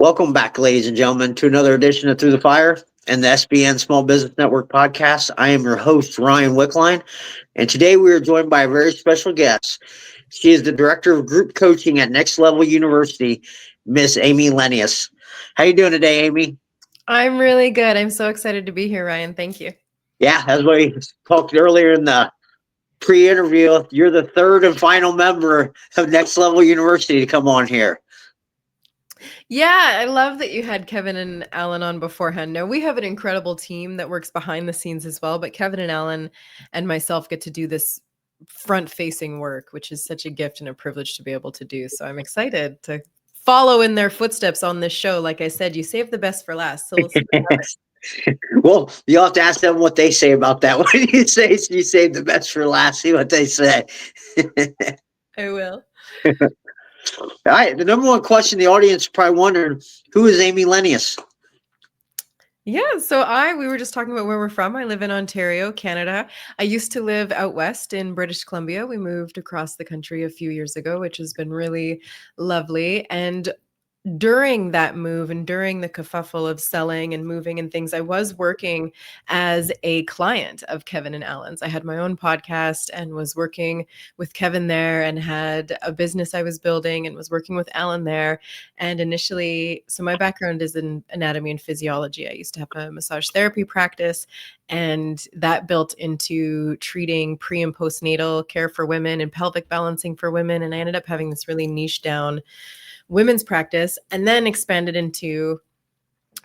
Welcome back, ladies and gentlemen, to another edition of Through the Fire and the SBN Small Business Network podcast. I am your host, Ryan Wickline, and today we are joined by a very special guest. She is the Director of Group Coaching at Next Level University, Miss Amy Lenius. How you doing today, Amy? I'm really good. I'm so excited to be here, Ryan. Thank you. Yeah, as we talked earlier in the pre-interview, you're the third and final member of Next Level University to come on here. Yeah, I love that you had Kevin and Alan on beforehand. No, we have an incredible team that works behind the scenes as well, but Kevin and Alan and myself get to do this front-facing work, which is such a gift and a privilege to be able to do. So I'm excited to follow in their footsteps on this show. Like I said, you saved the best for last. So we'll see what happens. Well, you'll have to ask them what they say about that. When you say you save the best for last, see what they say. I will. All right. The number one question the audience is probably wondering, who is Amy Lenius? Yeah, we were just talking about where we're from. I live in Ontario, Canada. I used to live out west in British Columbia. We moved across the country a few years ago, which has been really lovely. And during that move and during the kerfuffle of selling and moving and things, I was working as a client of Kevin and Alan's. I had my own podcast and was working with Kevin there and had a business I was building and was working with Alan there. And initially, so my background is in anatomy and physiology. I used to have a massage therapy practice, and that built into treating pre and postnatal care for women and pelvic balancing for women. And I ended up having this really niche down women's practice, and then expanded into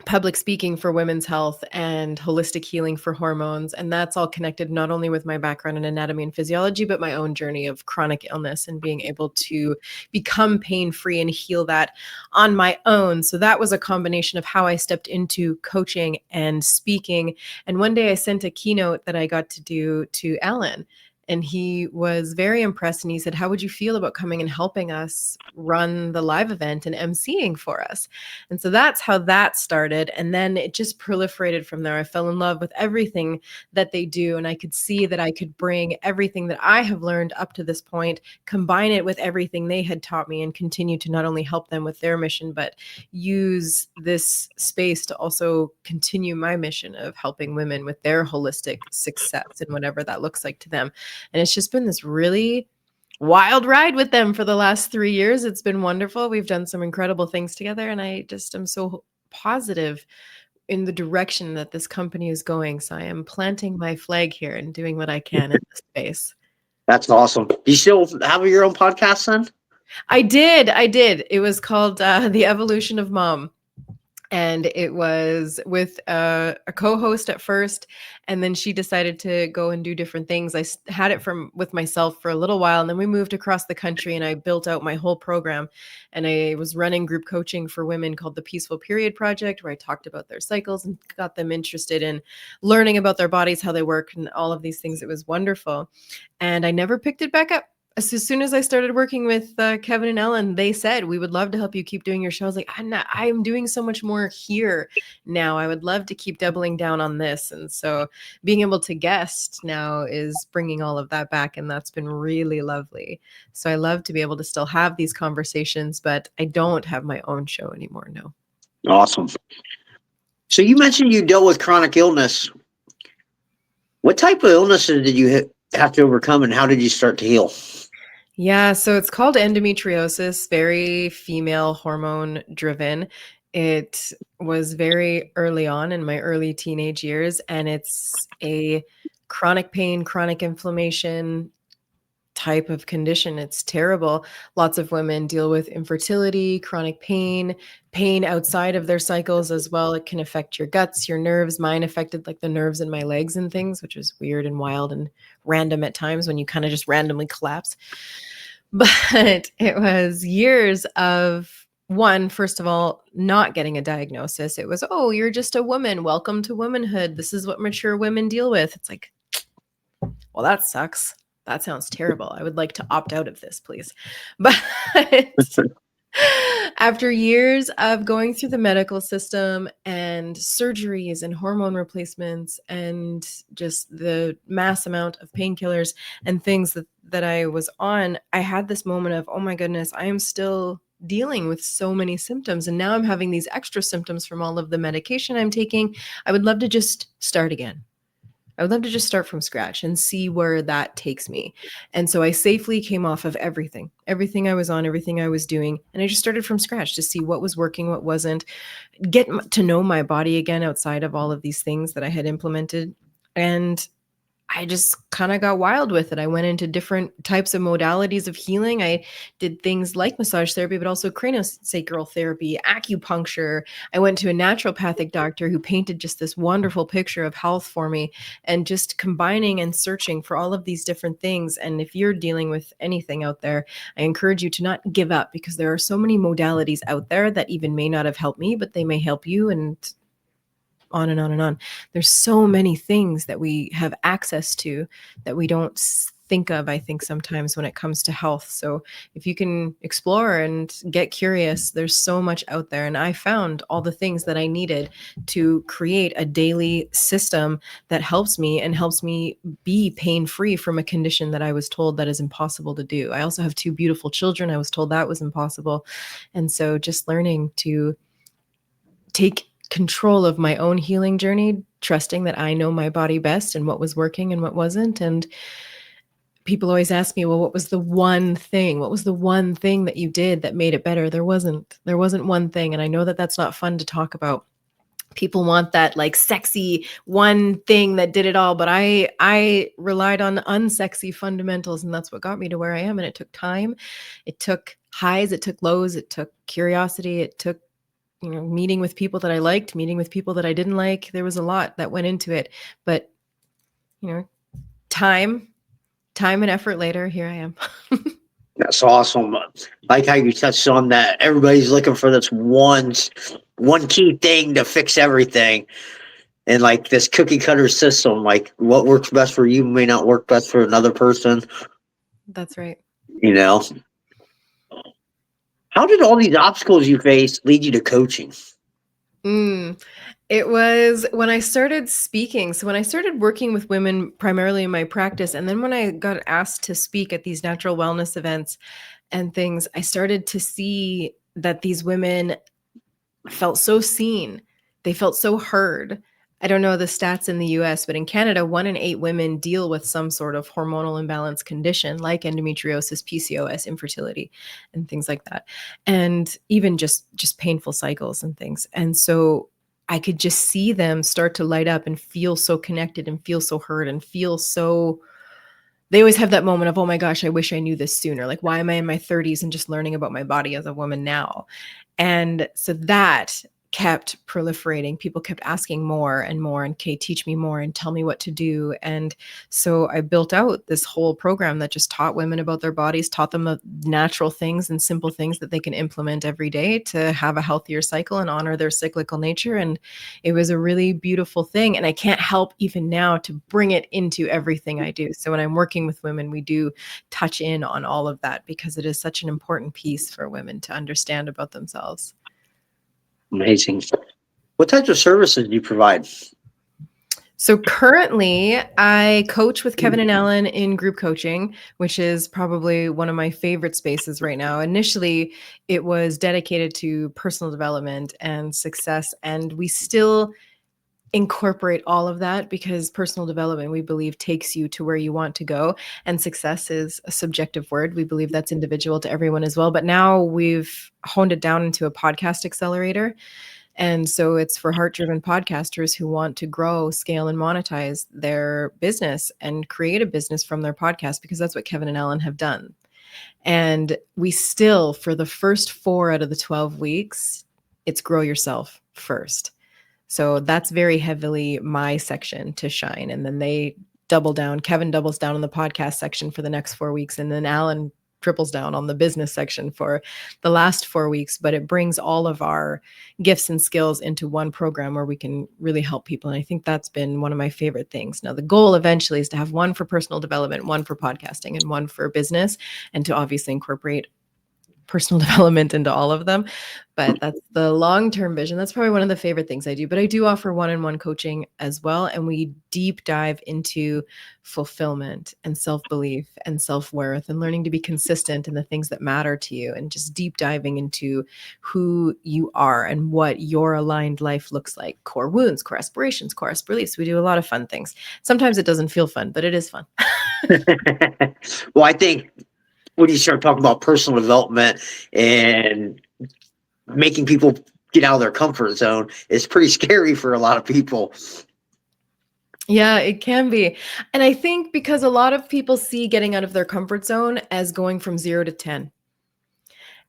public speaking for women's health and holistic healing for hormones. And that's all connected not only with my background in anatomy and physiology, but my own journey of chronic illness and being able to become pain-free and heal that on my own. So that was a combination of how I stepped into coaching and speaking. And one day I sent a keynote that I got to do to Alan, and he was very impressed. And he said, "How would you feel about coming and helping us run the live event and emceeing for us?" And so that's how that started. And then it just proliferated from there. I fell in love with everything that they do. And I could see that I could bring everything that I have learned up to this point, combine it with everything they had taught me, and continue to not only help them with their mission, but use this space to also continue my mission of helping women with their holistic success and whatever that looks like to them. And it's just been this really wild ride with them for the last 3 years. It's been wonderful. We've done some incredible things together, and I just am so positive in the direction that this company is going. So I am planting my flag here and doing what I can in this space. That's awesome. You still have your own podcast, then? I did. It was called The Evolution of Mom. And it was with a co-host at first, and then she decided to go and do different things. I had it with myself for a little while, and then we moved across the country, and I built out my whole program. And I was running group coaching for women called the Peaceful Period Project, where I talked about their cycles and got them interested in learning about their bodies, how they work, and all of these things. It was wonderful. And I never picked it back up. As soon as I started working with Kevin and Ellen, they said, "We would love to help you keep doing your show." I was like, I'm doing so much more here now. I would love to keep doubling down on this. And so being able to guest now is bringing all of that back. And that's been really lovely. So I love to be able to still have these conversations, but I don't have my own show anymore. No. Awesome. So you mentioned you dealt with chronic illness. What type of illnesses did you have to overcome, and how did you start to heal? Yeah, so it's called endometriosis, very female hormone driven. It was very early on in my early teenage years, and it's a chronic pain, chronic inflammation type of condition. It's terrible. Lots of women deal with infertility, chronic pain, pain outside of their cycles as well. It can affect your guts, your nerves. Mine affected like the nerves in my legs and things, which was weird and wild and random at times when you kind of just randomly collapse. But it was years of first of all, not getting a diagnosis. It was, "Oh, you're just a woman. Welcome to womanhood. This is what mature women deal with." It's like, well, that sucks. That sounds terrible. I would like to opt out of this, please. But after years of going through the medical system and surgeries and hormone replacements and just the mass amount of painkillers and things that I was on, I had this moment of, oh my goodness, I am still dealing with so many symptoms. And now I'm having these extra symptoms from all of the medication I'm taking. I would love to just start again. I would love to just start from scratch and see where that takes me. And so I safely came off of everything I was on, everything I was doing. And I just started from scratch to see what was working, what wasn't, get to know my body again outside of all of these things that I had implemented. And I just kind of got wild with it. I went into different types of modalities of healing. I did things like massage therapy, but also craniosacral therapy, acupuncture. I went to a naturopathic doctor who painted just this wonderful picture of health for me, and just combining and searching for all of these different things. And if you're dealing with anything out there, I encourage you to not give up, because there are so many modalities out there that even may not have helped me, but they may help you, and on and on and on. There's so many things that we have access to that we don't think of, I think, sometimes when it comes to health. So if you can explore and get curious, there's so much out there. And I found all the things that I needed to create a daily system that helps me and helps me be pain-free from a condition that I was told that is impossible to do. I also have two beautiful children. I was told that was impossible. And so just learning to take control of my own healing journey, trusting that I know my body best and what was working and what wasn't. And people always ask me, well, what was the one thing? What was the one thing that you did that made it better? There wasn't one thing. And I know that that's not fun to talk about. People want that like sexy one thing that did it all, but I relied on unsexy fundamentals, and that's what got me to where I am. And it took time. It took highs, it took lows, it took curiosity, it took meeting with people that I liked, meeting with people that I didn't like. There was a lot that went into it, but time and effort later, here I am. That's awesome. Like how you touched on that. Everybody's looking for this one key thing to fix everything. And like this cookie cutter system, like what works best for you may not work best for another person. That's right. You know, how did all these obstacles you faced lead you to coaching? It was when I started speaking. So when I started working with women primarily in my practice, and then when I got asked to speak at these natural wellness events and things, I started to see that these women felt so seen. They felt so heard. I don't know the stats in the US, but in Canada, 1 in 8 women deal with some sort of hormonal imbalance condition like endometriosis, PCOS, infertility, and things like that. And even just painful cycles and things. And so I could just see them start to light up and feel so connected and feel so heard and feel so, they always have that moment of, oh my gosh, I wish I knew this sooner. Like, why am I in my 30s and just learning about my body as a woman now? And so that kept proliferating. People kept asking more and more, and Kay, teach me more and tell me what to do. And so I built out this whole program that just taught women about their bodies, taught them the natural things and simple things that they can implement every day to have a healthier cycle and honor their cyclical nature. And it was a really beautiful thing. And I can't help even now to bring it into everything I do. So when I'm working with women, we do touch in on all of that, because it is such an important piece for women to understand about themselves. Amazing. What types of services do you provide? So currently, I coach with Kevin and Alan in group coaching, which is probably one of my favorite spaces right now. Initially, it was dedicated to personal development and success, and we still incorporate all of that, because personal development, we believe, takes you to where you want to go, and success is a subjective word. We believe that's individual to everyone as well. But now we've honed it down into a podcast accelerator. And so it's for heart-driven podcasters who want to grow, scale, and monetize their business and create a business from their podcast, because that's what Kevin and Ellen have done. And we still, for the first 4 out of the 12 weeks, it's grow yourself first. So that's very heavily my section to shine. And then they double down. Kevin doubles down on the podcast section for the next 4 weeks. And then Alan triples down on the business section for the last 4 weeks. But it brings all of our gifts and skills into one program where we can really help people. And I think that's been one of my favorite things. Now, the goal eventually is to have one for personal development, one for podcasting, and one for business, and to obviously incorporate personal development into all of them. But that's the long-term vision. That's probably one of the favorite things I do. But I do offer one-on-one coaching as well. And we deep dive into fulfillment and self-belief and self-worth and learning to be consistent in the things that matter to you, and just deep diving into who you are and what your aligned life looks like. Core wounds, core aspirations, core beliefs. We do a lot of fun things. Sometimes it doesn't feel fun, but it is fun. Well, I think when you start talking about personal development and making people get out of their comfort zone, it's pretty scary for a lot of people. Yeah, it can be. And I think because a lot of people see getting out of their comfort zone as going from 0 to 10.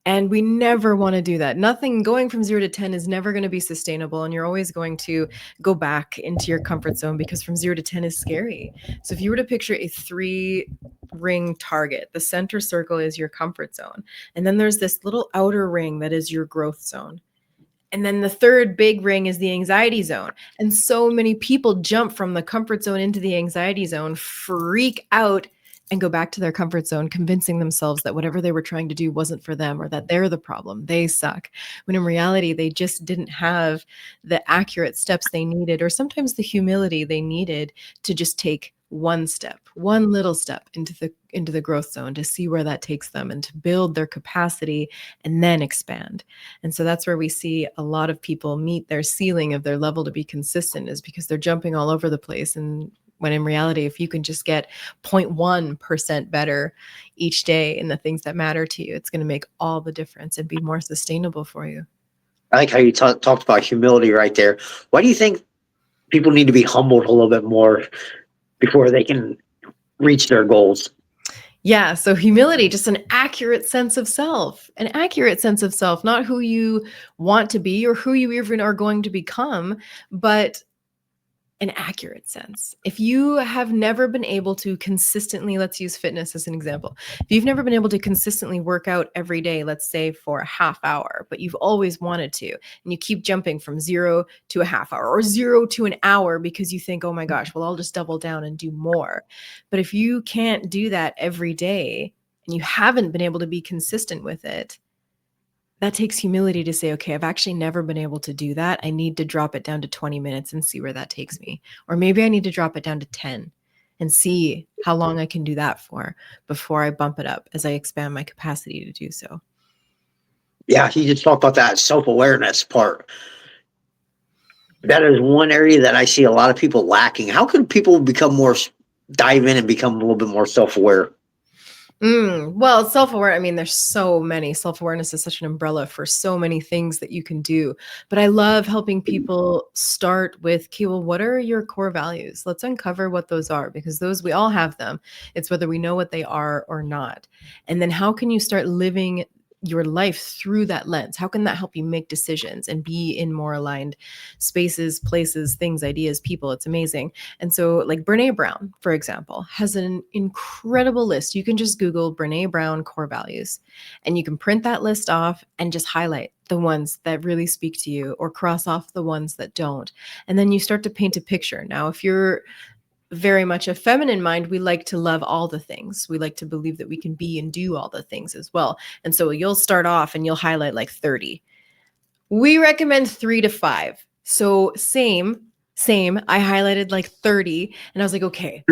And we never want to do that. Nothing going from 0 to 10 is never going to be sustainable. And you're always going to go back into your comfort zone, because from 0 to 10 is scary. So if you were to picture a 3-ring target, the center circle is your comfort zone. And then there's this little outer ring that is your growth zone. And then the third big ring is the anxiety zone. And so many people jump from the comfort zone into the anxiety zone, freak out, and go back to their comfort zone, convincing themselves that whatever they were trying to do wasn't for them, or that they're the problem, they suck. When in reality, they just didn't have the accurate steps they needed, or sometimes the humility they needed to just take one step, one little step into the growth zone, to see where that takes them and to build their capacity and then expand. And so that's where we see a lot of people meet their ceiling of their level to be consistent, is because they're jumping all over the place. And when in reality, if you can just get 0.1% better each day in the things that matter to you, it's going to make all the difference and be more sustainable for you. I like how you talked about humility right there. Why do you think people need to be humbled a little bit more before they can reach their goals? Yeah. So humility, just an accurate sense of self, not who you want to be or who you even are going to become, but an accurate sense. If you have never been able to consistently, let's use fitness as an example. If you've never been able to consistently work out every day, let's say for a half hour, but you've always wanted to, and you keep jumping from 0 to a half hour or 0 to an hour because you think, oh my gosh, well, I'll just double down and do more. But if you can't do that every day and you haven't been able to be consistent with it, that takes humility to say, okay, I've actually never been able to do that. I need to drop it down to 20 minutes and see where that takes me. Or maybe I need to drop it down to 10 and see how long I can do that for before I bump it up as I expand my capacity to do so. Yeah, you just talked about that self-awareness part. That is one area that I see a lot of people lacking. How can people dive in and become a little bit more self-aware? Well, self-aware, I mean, there's so many. Self-awareness is such an umbrella for so many things that you can do. But I love helping people start with, okay, well, what are your core values? Let's uncover what those are, because those, we all have them. It's whether we know what they are or not. And then how can you start living your life through that lens? How can that help you make decisions and be in more aligned spaces, places, things, ideas, people? It's amazing. And so, like Brene Brown, for example, has an incredible list. You can just Google Brene Brown core values, and you can print that list off and just highlight the ones that really speak to you, or cross off the ones that don't. And then you start to paint a picture. Now, if you're very much a feminine mind, we like to love all the things. We like to believe that we can be and do all the things as well. And so you'll start off and you'll highlight like 30. We recommend 3 to 5. So same. I highlighted like 30 and I was like, okay,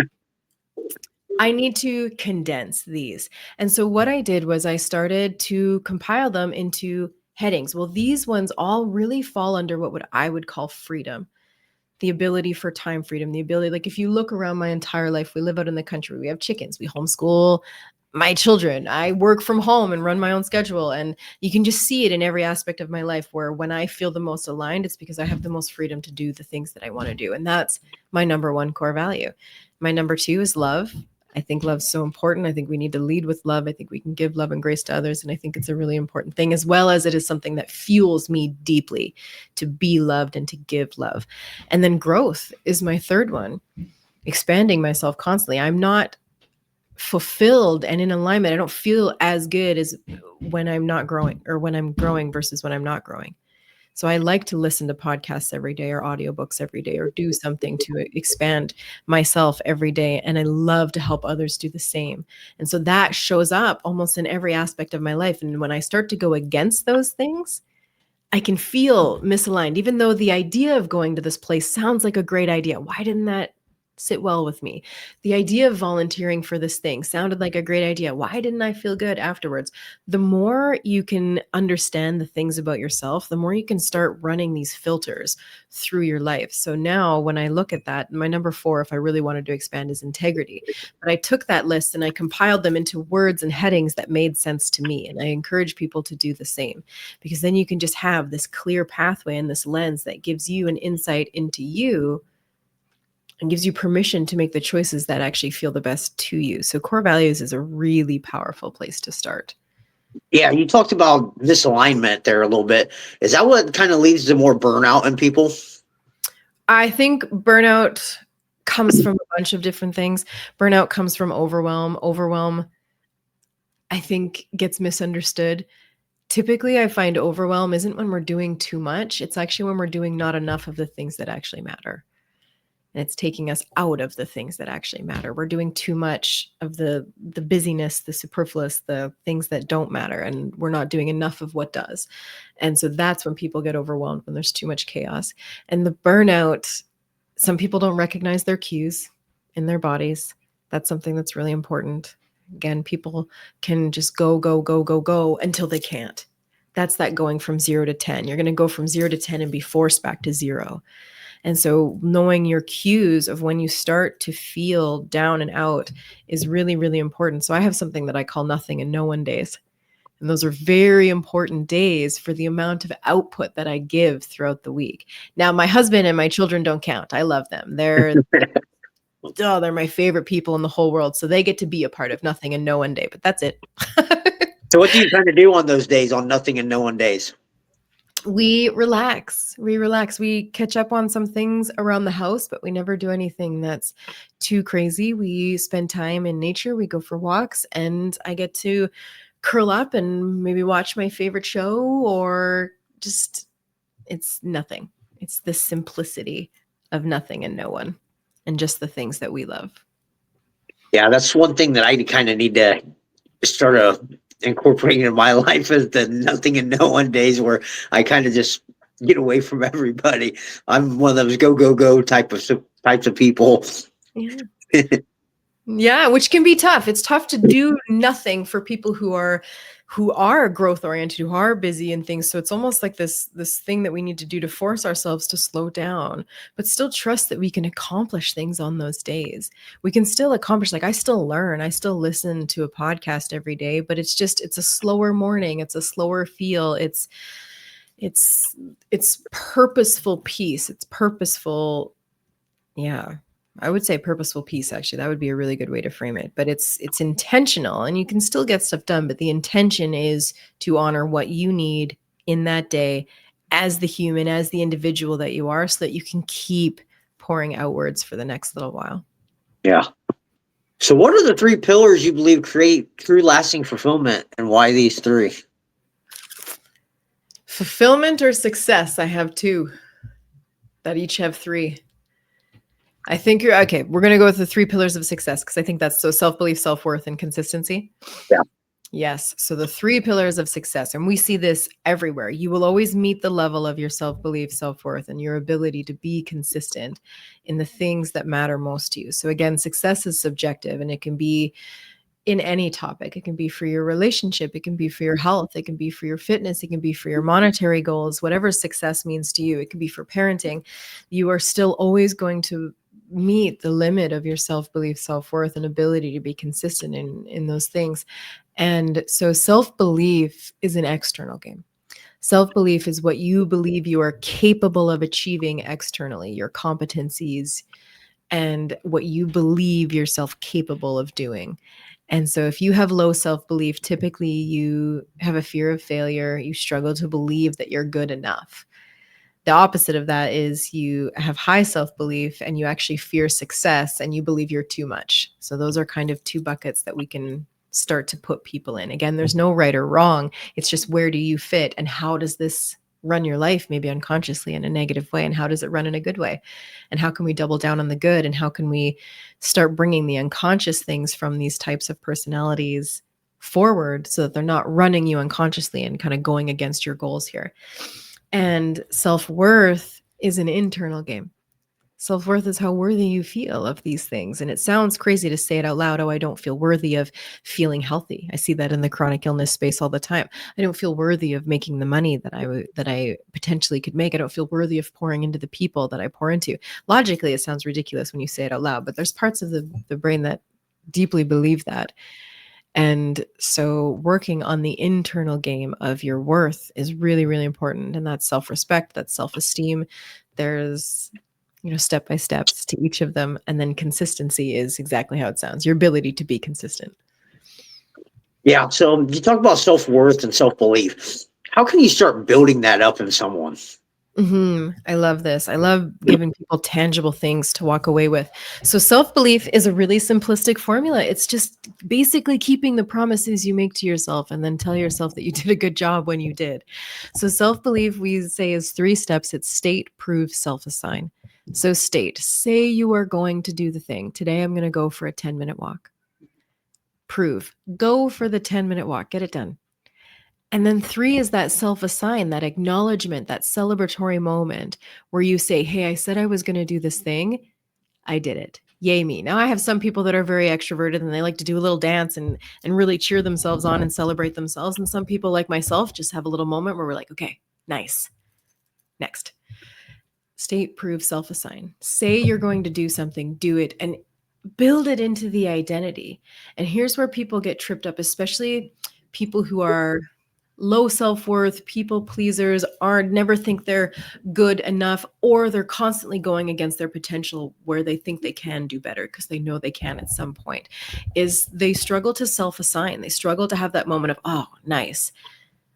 I need to condense these. And so what I did was I started to compile them into headings. Well, these ones all really fall under what I would call freedom. The ability for time freedom, the ability, like if you look around my entire life, we live out in the country, we have chickens, we homeschool my children, I work from home and run my own schedule. And you can just see it in every aspect of my life, where when I feel the most aligned, it's because I have the most freedom to do the things that I want to do. And that's my number one core value. My number 2 is love. I think love's so important. I think we need to lead with love. I think we can give love and grace to others. And I think it's a really important thing, as well as it is something that fuels me deeply to be loved and to give love. And then growth is my third one, expanding myself constantly. I'm not fulfilled and in alignment. I don't feel as good as when I'm not growing, or when I'm growing versus when I'm not growing. So I like to listen to podcasts every day or audiobooks every day or do something to expand myself every day. And I love to help others do the same. And so that shows up almost in every aspect of my life. And when I start to go against those things, I can feel misaligned, even though the idea of going to this place sounds like a great idea. Why didn't that sit well with me? The idea of volunteering for this thing sounded like a great idea. Why didn't I feel good afterwards? The more you can understand the things about yourself, the more you can start running these filters through your life. So now when I look at that, my number 4, if I really wanted to expand, is integrity. But I took that list and I compiled them into words and headings that made sense to me. And I encourage people to do the same, because then you can just have this clear pathway and this lens that gives you an insight into you and gives you permission to make the choices that actually feel the best to you. So core values is a really powerful place to start. Yeah, you talked about misalignment there a little bit. Is that what kind of leads to more burnout in people? I think burnout comes from a bunch of different things. Burnout comes from overwhelm. Overwhelm, I think, gets misunderstood. Typically, I find overwhelm isn't when we're doing too much. It's actually when we're doing not enough of the things that actually matter. And it's taking us out of the things that actually matter. We're doing too much of the busyness, the superfluous, the things that don't matter, and we're not doing enough of what does. And so that's when people get overwhelmed, when there's too much chaos. And the burnout, some people don't recognize their cues in their bodies. That's something that's really important. Again, people can just go, go, go, go, go until they can't. That's that going from 0 to 10. You're going to go from 0 to 10 and be forced back to 0. And so knowing your cues of when you start to feel down and out is really, really important. So I have something that I call nothing and no one days. And those are very important days for the amount of output that I give throughout the week. Now, my husband and my children don't count. I love them. They're my favorite people in the whole world. So they get to be a part of nothing and no one day, but that's it. So what do you kind of do on those days, on nothing and no one days? We relax. We catch up on some things around the house, but we never do anything that's too crazy. We spend time in nature. We go for walks, and I get to curl up and maybe watch my favorite show, or just, it's nothing. It's the simplicity of nothing and no one, and just the things that we love. Yeah, that's one thing that I kind of need to start incorporating in my life, is the nothing and no one days where I kind of just get away from everybody. I'm one of those go go go types of people. Yeah. Yeah, which can be tough. It's tough to do nothing for people who are growth oriented, who are busy and things. So it's almost like this thing that we need to do to force ourselves to slow down, but still trust that we can accomplish things on those days. We can still accomplish, like I still learn, I still listen to a podcast every day, but it's a slower morning, it's a slower feel. It's it's purposeful peace. It's purposeful. Yeah. I would say purposeful peace, actually. That would be a really good way to frame it. But it's intentional, and you can still get stuff done, but the intention is to honor what you need in that day as the human, as the individual that you are, so that you can keep pouring outwards for the next little while. Yeah. So what are the 3 pillars you believe create true lasting fulfillment, and why these 3? Fulfillment or success? I have 2 that each have 3. I think you're okay. We're going to go with the 3 pillars of success, because I think that's so: self-belief, self-worth, and consistency. Yeah. Yes. So the 3 pillars of success, and we see this everywhere. You will always meet the level of your self-belief, self-worth, and your ability to be consistent in the things that matter most to you. So again, success is subjective, and it can be in any topic. It can be for your relationship, it can be for your health, it can be for your fitness, it can be for your monetary goals, whatever success means to you. It can be for parenting. You are still always going to meet the limit of your self-belief, self-worth, and ability to be consistent in those things. And so self-belief is an external game. Self-belief is what you believe you are capable of achieving externally, your competencies, and what you believe yourself capable of doing. And so if you have low self-belief, typically you have a fear of failure. You struggle to believe that you're good enough. The opposite of that is you have high self-belief and you actually fear success and you believe you're too much. So those are kind of 2 buckets that we can start to put people in. Again, there's no right or wrong. It's just, where do you fit, and how does this run your life maybe unconsciously in a negative way, and how does it run in a good way, and how can we double down on the good, and how can we start bringing the unconscious things from these types of personalities forward so that they're not running you unconsciously and kind of going against your goals here. And self-worth is an internal game. Self-worth is how worthy you feel of these things. And it sounds crazy to say it out loud. Oh, I don't feel worthy of feeling healthy. I see that in the chronic illness space all the time. I don't feel worthy of making the money that I potentially could make. I don't feel worthy of pouring into the people that I pour into. Logically, it sounds ridiculous when you say it out loud, but there's parts of the brain that deeply believe that. And so working on the internal game of your worth is really, really important. And that's self-respect, that's self-esteem. There's, step by steps to each of them. And then consistency is exactly how it sounds, your ability to be consistent. Yeah. So you talk about self-worth and self-belief. How can you start building that up in someone? I love this. I love giving people tangible things to walk away with. So self-belief is a really simplistic formula. It's just basically keeping the promises you make to yourself and then tell yourself that you did a good job when you did. So self-belief, we say, is 3 steps. It's state, prove, self-assign. So state, say you are going to do the thing. Today I'm going to go for a 10-minute walk. Prove, go for the 10-minute walk, get it done. And then 3 is that self-assign, that acknowledgement, that celebratory moment where you say, hey, I said I was going to do this thing. I did it. Yay me. Now I have some people that are very extroverted and they like to do a little dance and really cheer themselves on and celebrate themselves. And some people like myself just have a little moment where we're like, okay, nice. Next. State, prove, self-assign. Say you're going to do something, do it, and build it into the identity. And here's where people get tripped up, especially people who are low self-worth, people pleasers, are never think they're good enough, or they're constantly going against their potential where they think they can do better because they know they can at some point, is they struggle to self-assign. They struggle to have that moment of, oh, nice.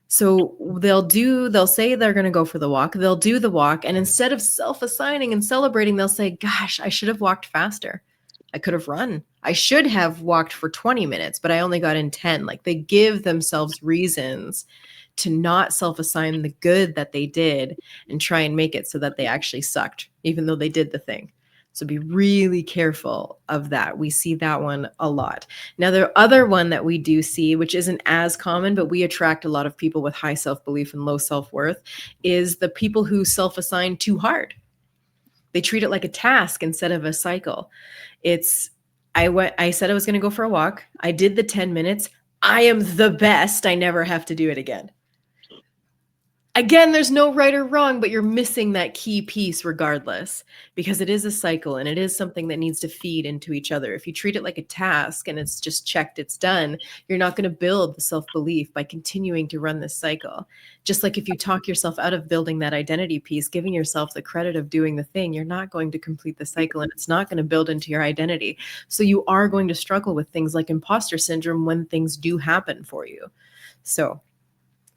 So they'll say they're going to go for the walk. They'll do the walk. And instead of self-assigning and celebrating, they'll say, gosh, I should have walked faster. I could have run. I should have walked for 20 minutes, but I only got in 10. Like, they give themselves reasons to not self-assign the good that they did and try and make it so that they actually sucked, even though they did the thing. So be really careful of that. We see that one a lot. Now, the other one that we do see, which isn't as common, but we attract a lot of people with high self-belief and low self-worth, is the people who self-assign too hard. They treat it like a task instead of a cycle. I said I was going to go for a walk. I did the 10 minutes. I am the best. I never have to do it again. Again, there's no right or wrong, but you're missing that key piece regardless, because it is a cycle and it is something that needs to feed into each other. If you treat it like a task and it's just checked, it's done, you're not going to build the self-belief by continuing to run this cycle. Just like if you talk yourself out of building that identity piece, giving yourself the credit of doing the thing, you're not going to complete the cycle and it's not going to build into your identity. So you are going to struggle with things like imposter syndrome when things do happen for you. So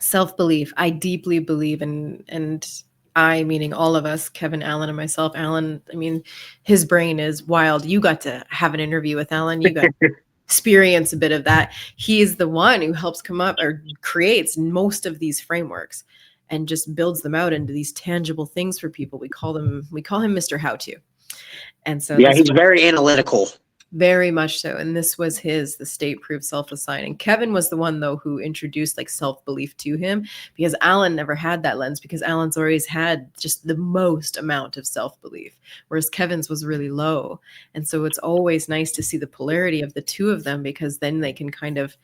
self-belief, I deeply believe in, and I, meaning all of us, Kevin, Alan, and myself. Alan, I mean, his brain is wild. You got to have an interview with Alan. You got to experience a bit of that. He is the one who helps come up or creates most of these frameworks and just builds them out into these tangible things for people. We call him Mr. How To. And so yeah, he's very analytical. Very much so. And this was the state proof self-assign. And Kevin was the one, though, who introduced like self-belief to him, because Alan never had that lens, because Alan's always had just the most amount of self-belief, whereas Kevin's was really low. And so it's always nice to see the polarity of the two of them, because then they can kind of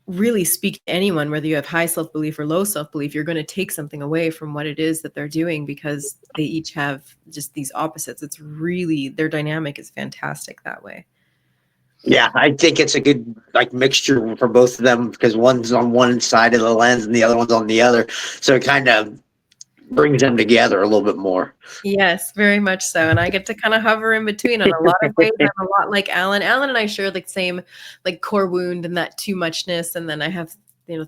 really speak to anyone, whether you have high self-belief or low self-belief. You're going to take something away from what it is that they're doing, because they each have just these opposites. It's really, their dynamic is fantastic that way. Yeah, I think it's a good like mixture for both of them, because one's on one side of the lens and the other one's on the other. So it kind of brings them together a little bit more. Yes, very much so. And I get to kind of hover in between in a lot of ways. I'm a lot like Alan. Alan and I share the same like core wound and that too muchness. And then I have,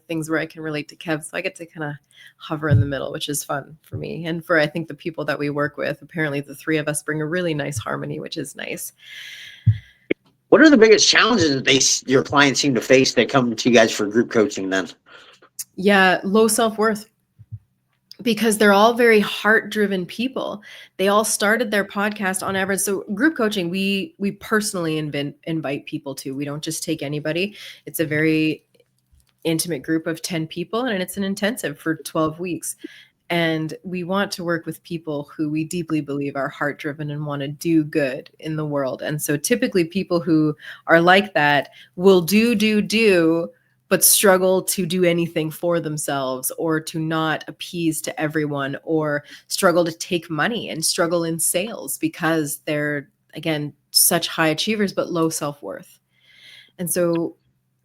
things where I can relate to Kev. So I get to kind of hover in the middle, which is fun for me. And for, I think, the people that we work with, apparently the 3 of us bring a really nice harmony, which is nice. What are the biggest challenges that your clients seem to face that come to you guys for group coaching then? Yeah, low self-worth. because they're all very heart-driven people. They all started their podcast on average. So group coaching, we personally invite people to. We don't just take anybody. It's a very intimate group of 10 people, and it's an intensive for 12 weeks. And we want to work with people who we deeply believe are heart driven and want to do good in the world. And so typically people who are like that will do, but struggle to do anything for themselves, or to not appease to everyone, or struggle to take money and struggle in sales because they're, again, such high achievers, but low self worth. And so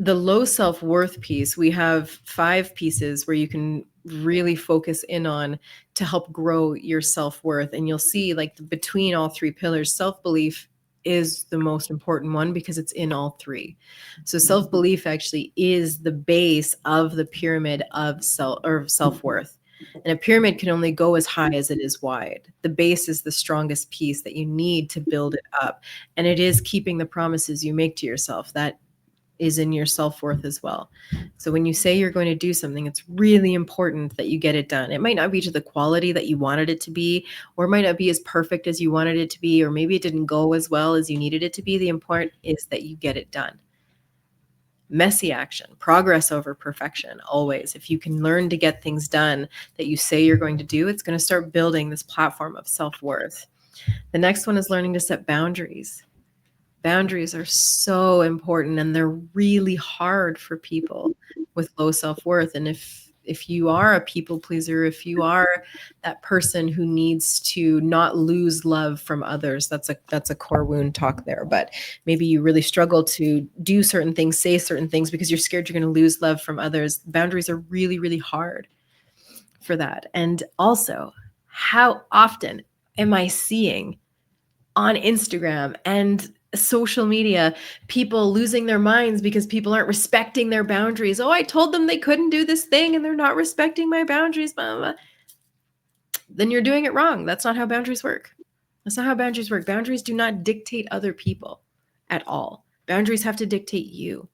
the low self-worth piece, we have 5 pieces where you can really focus in on to help grow your self-worth. And you'll see, like, between all 3 pillars, self-belief is the most important one because it's in all 3. So self-belief actually is the base of the pyramid of self-worth. And a pyramid can only go as high as it is wide. The base is the strongest piece that you need to build it up. And it is keeping the promises you make to yourself. That is in your self-worth as well. So when you say you're going to do something, it's really important that you get it done. It might not be to the quality that you wanted it to be, or it might not be as perfect as you wanted it to be, or maybe it didn't go as well as you needed it to be. The important is that you get it done. Messy action, progress over perfection, always. If you can learn to get things done that you say you're going to do, it's going to start building this platform of self-worth. The next one is learning to set boundaries. Boundaries are so important, and they're really hard for people with low self-worth. And if you are a people pleaser, if you are that person who needs to not lose love from others, that's a core wound talk there. But maybe you really struggle to do certain things, say certain things because you're scared you're going to lose love from others. Boundaries are really, really hard for that. And also, how often am I seeing on Instagram and social media people losing their minds because people aren't respecting their boundaries? Oh, I told them they couldn't do this thing and they're not respecting my boundaries. Blah, blah, blah. Then you're doing it wrong. That's not how boundaries work. That's not how boundaries work. Boundaries do not dictate other people at all. Boundaries have to dictate you.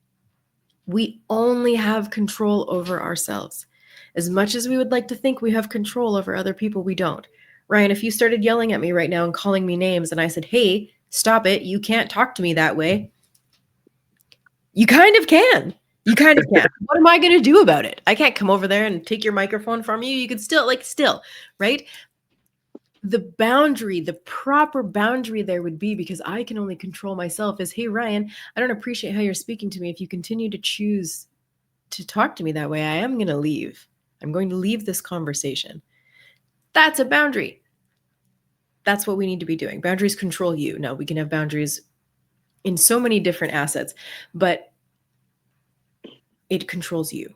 We only have control over ourselves. As much as we would like to think we have control over other people, we don't. Ryan, if you started yelling at me right now and calling me names and I said, hey, stop it, you can't talk to me that way, you kind of can. You kind of can. What am I going to do about it? I can't come over there and take your microphone from you. You could still, right? The boundary, the proper boundary there would be, because I can only control myself, is, hey, Ryan, I don't appreciate how you're speaking to me. If you continue to choose to talk to me that way, I am going to leave. I'm going to leave this conversation. That's a boundary. That's what we need to be doing. Boundaries control you. Now, we can have boundaries in so many different assets, but it controls you.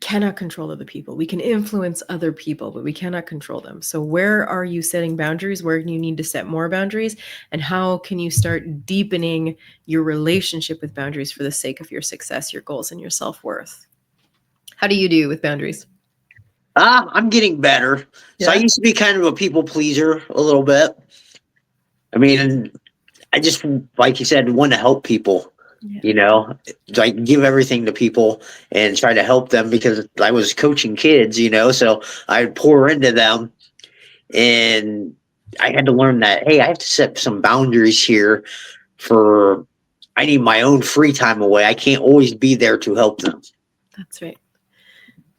Cannot control other people. We can influence other people, but we cannot control them. So where are you setting boundaries? Where do you need to set more boundaries? And how can you start deepening your relationship with boundaries for the sake of your success, your goals, and your self-worth? How do you do with boundaries? I'm getting better. So I Yeah. used to be kind of a people pleaser a little bit. I mean, I just, like you said, want to help people. Yeah. You know, like give everything to people and try to help them because I was coaching kids. So I'd pour into them, and I had to learn that, hey, I have to set some boundaries here. For I need my own free time away. I can't always be there to help them. That's right.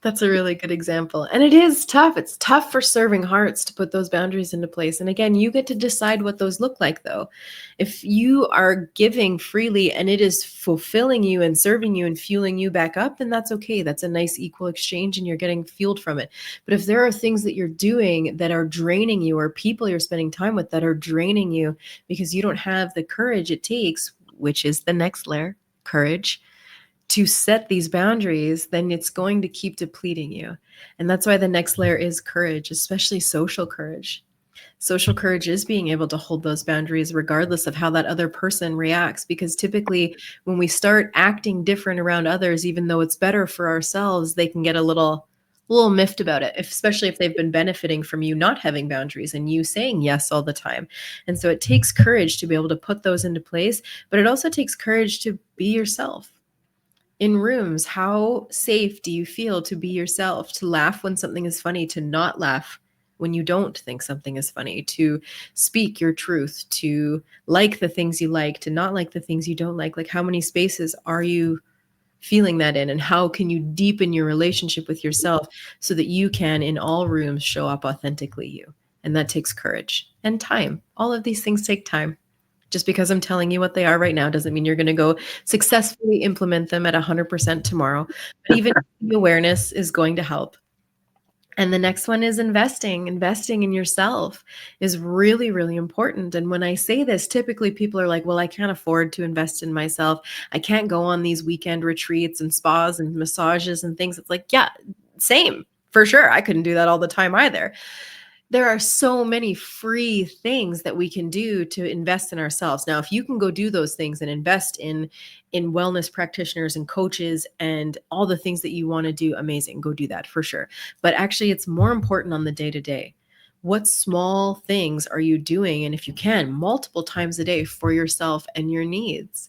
That's a really good example. And it is tough. It's tough for serving hearts to put those boundaries into place. And again, you get to decide what those look like, though. If you are giving freely and it is fulfilling you and serving you and fueling you back up, then that's okay. That's a nice equal exchange and you're getting fueled from it. But if there are things that you're doing that are draining you, or people you're spending time with that are draining you because you don't have the courage it takes, which is the next layer, courage, to set these boundaries, then it's going to keep depleting you. And that's why the next layer is courage, especially social courage. Social courage is being able to hold those boundaries regardless of how that other person reacts. Because typically when we start acting different around others, even though it's better for ourselves, they can get a little miffed about it, especially if they've been benefiting from you not having boundaries and you saying yes all the time. And so it takes courage to be able to put those into place, but it also takes courage to be yourself. In rooms, how safe do you feel to be yourself, to laugh when something is funny, to not laugh when you don't think something is funny, to speak your truth, to like the things you like, to not like the things you don't like? Like, how many spaces are you feeling that in? And how can you deepen your relationship with yourself so that you can, in all rooms, show up authentically you? And that takes courage and time. All of these things take time. Just because I'm telling you what they are right now doesn't mean you're going to go successfully implement them at 100% tomorrow. But even the awareness is going to help. And the next one is investing. Investing in yourself is really, really important. And when I say this, typically people are like, well, I can't afford to invest in myself. I can't go on these weekend retreats and spas and massages and things. It's like, yeah, same for sure. I couldn't do that all the time either. There are so many free things that we can do to invest in ourselves. Now, if you can go do those things and invest in wellness practitioners and coaches and all the things that you want to do, amazing, go do that for sure. But actually, it's more important on the day to day. What small things are you doing? And if you can, multiple times a day for yourself and your needs.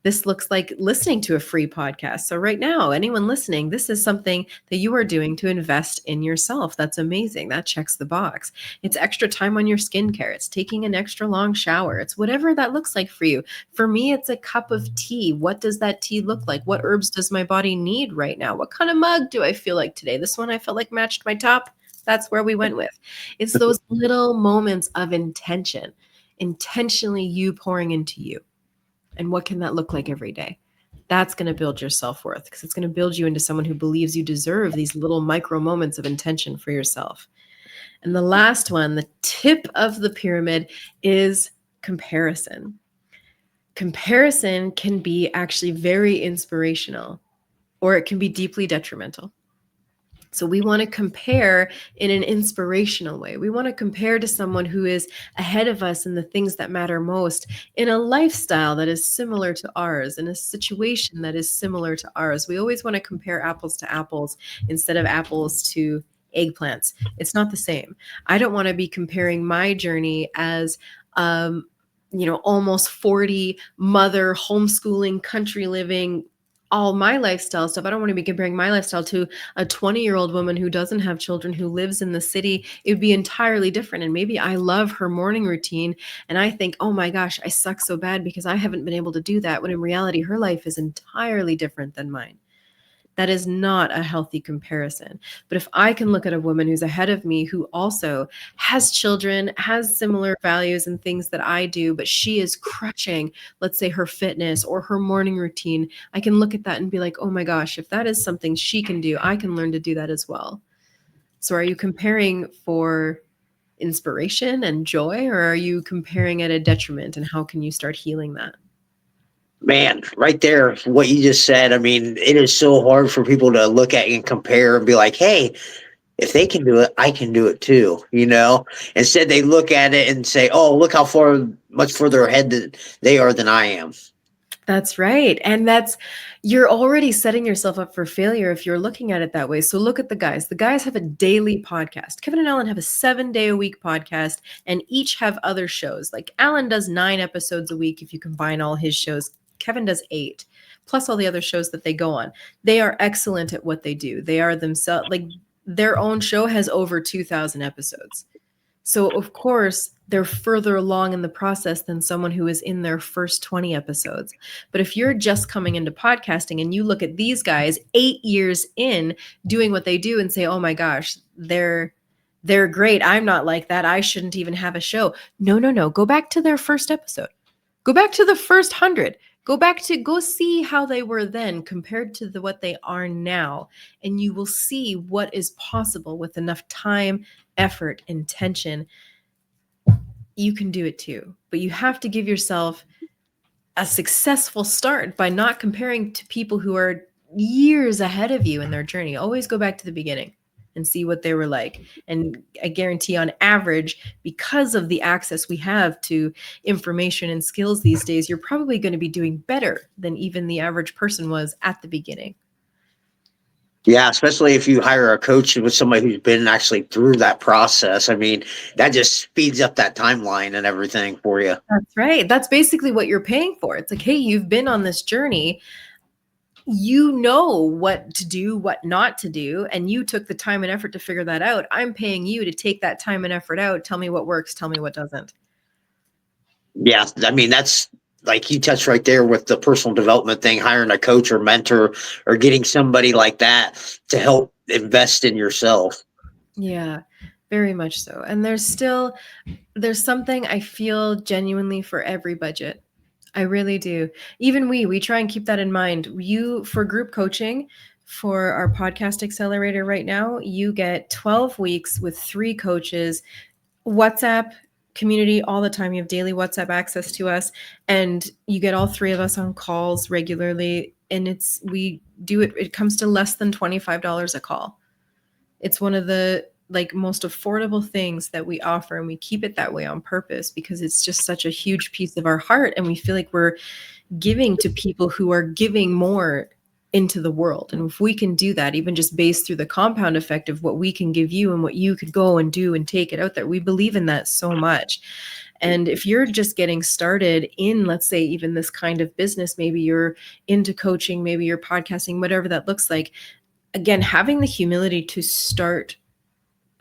This looks like listening to a free podcast. So, right now, anyone listening, this is something that you are doing to invest in yourself. That's amazing. That checks the box. It's extra time on your skincare. It's taking an extra long shower. It's whatever that looks like for you. For me, it's a cup of tea. What does that tea look like? What herbs does my body need right now? What kind of mug do I feel like today? This one I felt like matched my top. That's where we went with. It's those little moments of intention, intentionally you pouring into you. And what can that look like every day? That's going to build your self-worth because it's going to build you into someone who believes you deserve these little micro moments of intention for yourself. And the last one, the tip of the pyramid, is comparison. Comparison can be actually very inspirational, or it can be deeply detrimental. So we want to compare in an inspirational way. We want to compare to someone who is ahead of us in the things that matter most, in a lifestyle that is similar to ours, in a situation that is similar to ours. We always want to compare apples to apples instead of apples to eggplants. It's not the same. I don't want to be comparing my journey as almost 40 mother, homeschooling, country living, all my lifestyle stuff. I don't want to be comparing my lifestyle to a 20-year-old woman who doesn't have children, who lives in the city. It would be entirely different. And maybe I love her morning routine and I think, oh my gosh, I suck so bad because I haven't been able to do that. When in reality, her life is entirely different than mine. That is not a healthy comparison. But if I can look at a woman who's ahead of me who also has children, has similar values and things that I do, but she is crushing, let's say, her fitness or her morning routine, I can look at that and be like, oh my gosh, if that is something she can do, I can learn to do that as well. So are you comparing for inspiration and joy, or are you comparing at a detriment, and how can you start healing that? Man, right there, what you just said. I mean, it is so hard for people to look at and compare and be like, hey, if they can do it, I can do it too. Instead, they look at it and say, oh, look how much further ahead that they are than I am. That's right. And you're already setting yourself up for failure if you're looking at it that way. So look at the guys. The guys have a daily podcast. Kevin and Alan have a 7-day-a-week podcast and each have other shows. Like Alan does 9 episodes a week if you combine all his shows. Kevin does 8, plus all the other shows that they go on. They are excellent at what they do. They are themselves, like their own show has over 2,000 episodes. So, of course, they're further along in the process than someone who is in their first 20 episodes. But if you're just coming into podcasting and you look at these guys 8 years in doing what they do and say, oh my gosh, they're great. I'm not like that. I shouldn't even have a show. No. Go back to their first episode. Go back to the first 100. Go see how they were then compared to what they are now. And you will see what is possible with enough time, effort, intention. You can do it too. But you have to give yourself a successful start by not comparing to people who are years ahead of you in their journey. Always go back to the beginning and see what they were like. And I guarantee on average, because of the access we have to information and skills these days, you're probably going to be doing better than even the average person was at the beginning. Yeah, especially if you hire a coach with somebody who's been actually through that process. I mean, that just speeds up that timeline and everything for you. That's right. That's basically what you're paying for. It's like, hey, you've been on this journey. you know what to do, what not to do, and you took the time and effort to figure that out. I'm paying you to take that time and effort out. Tell me what works, tell me what doesn't. Yeah, I mean that's like you touched right there with the personal development thing, hiring a coach or mentor or getting somebody like that to help invest in yourself. Yeah, very much so. And there's something I feel genuinely for every budget. I really do. Even we try and keep that in mind. You for group coaching for our podcast accelerator right now, you get 12 weeks with 3 coaches, WhatsApp community all the time. You have daily WhatsApp access to us, and you get all 3 of us on calls regularly, and we do it, it comes to less than $25 a call. It's one of the like most affordable things that we offer, and we keep it that way on purpose because it's just such a huge piece of our heart, and we feel like we're giving to people who are giving more into the world. And if we can do that, even just based through the compound effect of what we can give you and what you could go and do and take it out there, we believe in that so much. And if you're just getting started in, let's say, even this kind of business, maybe you're into coaching, maybe you're podcasting, whatever that looks like, again, having the humility to start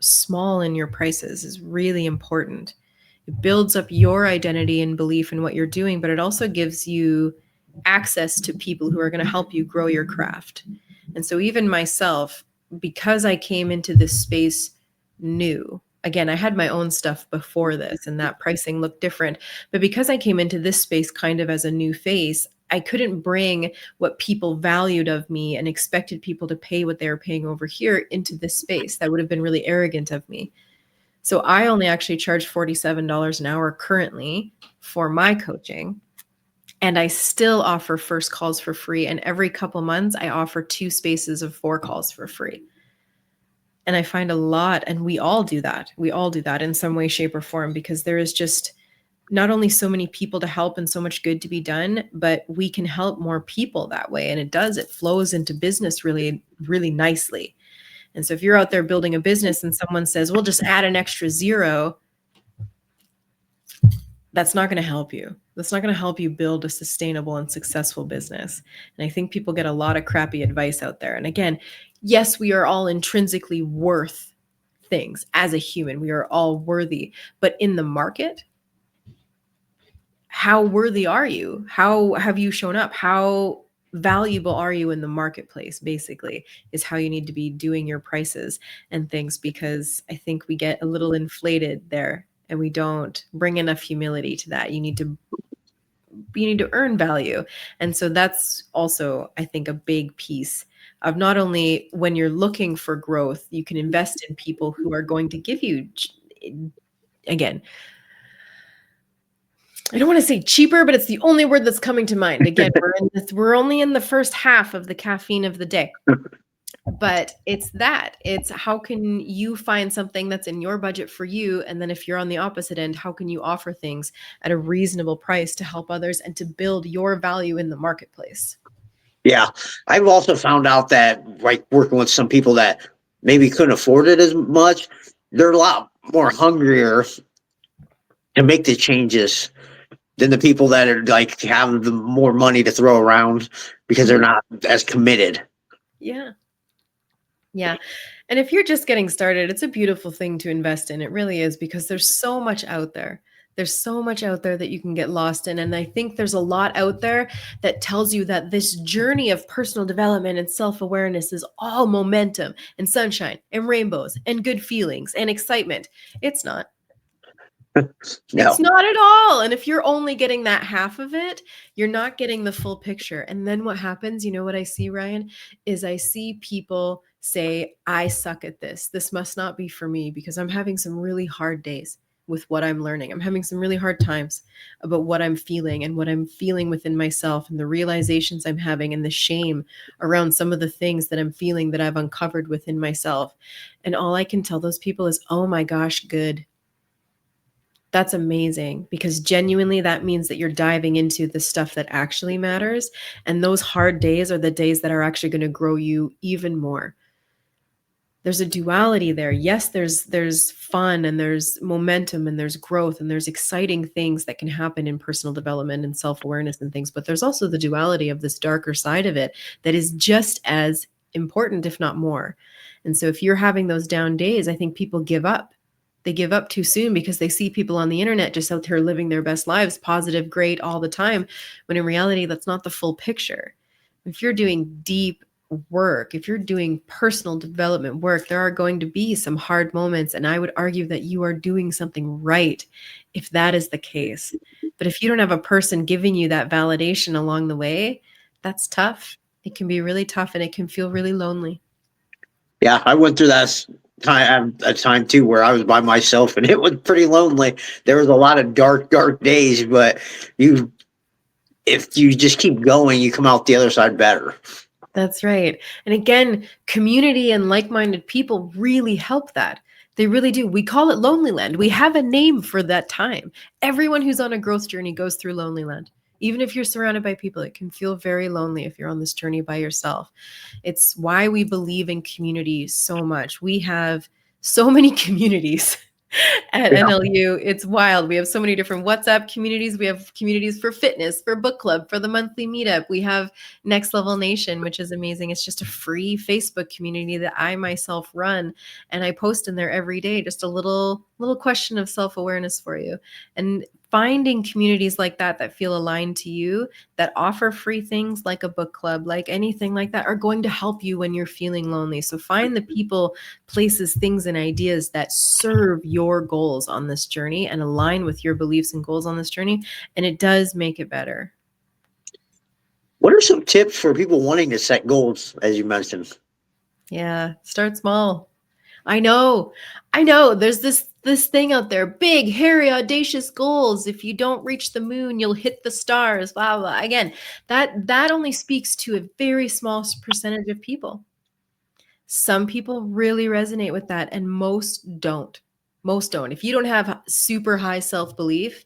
small in your prices is really important. It builds up your identity and belief in what you're doing, but it also gives you access to people who are going to help you grow your craft. And so, even myself, because I came into this space new, again, I had my own stuff before this and that pricing looked different. But because I came into this space kind of as a new face, I couldn't bring what people valued of me and expected people to pay what they were paying over here into this space. That would have been really arrogant of me. So I only actually charge $47 an hour currently for my coaching. And I still offer first calls for free. And every couple months, I offer 2 spaces of 4 calls for free. And I find a lot, and we all do that. We all do that in some way, shape, or form, because there is just not only so many people to help and so much good to be done, but we can help more people that way. And it flows into business really, really nicely. And so if you're out there building a business and someone says, we'll just add an extra zero, that's not going to help you. That's not going to help you build a sustainable and successful business. And I think people get a lot of crappy advice out there. And again, yes, we are all intrinsically worth things as a human. We are all worthy. But in the market, how worthy are you? How have you shown up? How valuable are you in the marketplace, basically, is how you need to be doing your prices and things, because I think we get a little inflated there and we don't bring enough humility to that. You need to earn value. And so that's also, I think, a big piece of not only when you're looking for growth, you can invest in people who are going to give you, again, I don't want to say cheaper, but it's the only word that's coming to mind. Again, we're only in the first half of the caffeine of the day. But it's how can you find something that's in your budget for you? And then if you're on the opposite end, how can you offer things at a reasonable price to help others and to build your value in the marketplace? Yeah, I've also found out that like working with some people that maybe couldn't afford it as much, they're a lot more hungrier to make the changes than the people that are like have the more money to throw around because they're not as committed. Yeah. Yeah. And if you're just getting started, it's a beautiful thing to invest in. It really is, because there's so much out there. There's so much out there that you can get lost in. And I think there's a lot out there that tells you that this journey of personal development and self awareness is all momentum and sunshine and rainbows and good feelings and excitement. It's not. No. It's not at all. And if you're only getting that half of it, you're not getting the full picture. And then what happens, you know what I see, Ryan, is I see people say, I suck at this. This must not be for me because I'm having some really hard days with what I'm learning. I'm having some really hard times about what I'm feeling and what I'm feeling within myself and the realizations I'm having and the shame around some of the things that I'm feeling that I've uncovered within myself. And all I can tell those people is, oh my gosh, good. That's amazing, because genuinely that means that you're diving into the stuff that actually matters. And those hard days are the days that are actually going to grow you even more. There's a duality there. Yes, there's fun and there's momentum and there's growth and there's exciting things that can happen in personal development and self-awareness and things, but there's also the duality of this darker side of it that is just as important, if not more. And so if you're having those down days, I think people give up. They give up too soon because they see people on the internet just out there living their best lives, positive, great all the time, when in reality that's not the full picture. If you're doing deep work, if you're doing personal development work, there are going to be some hard moments. And I would argue that you are doing something right if that is the case. But if you don't have a person giving you that validation along the way, that's tough. It can be really tough and it can feel really lonely. Yeah, I went through that time a time too where I was by myself and it was pretty lonely. There was a lot of dark days, but you if you just keep going, you come out the other side better. That's right. And again, community and like minded people really help that. They really do. We call it Lonely Land. We have a name for that time. Everyone who's on a growth journey goes through Lonely Land. Even if you're surrounded by people, it can feel very lonely if you're on this journey by yourself. It's why we believe in community so much. We have so many communities at Yeah. NLU. It's wild. We have so many different WhatsApp communities. We have communities for fitness, for book club, for the monthly meetup. We have Next Level Nation, which is amazing. It's just a free Facebook community that I myself run, and I post in there every day just a little question of self-awareness for you. And finding communities like that feel aligned to you, that offer free things like a book club, like anything like that, are going to help you when you're feeling lonely. So find the people, places, things, and ideas that serve your goals on this journey and align with your beliefs and goals on this journey, and it does make it better. What are some tips for people wanting to set goals, as you mentioned? Yeah, start small. I know. I know. There's this thing out there, big, hairy, audacious goals. If you don't reach the moon, you'll hit the stars. Blah blah. Again, that only speaks to a very small percentage of people. Some people really resonate with that, and most don't. Most don't. If you don't have super high self-belief,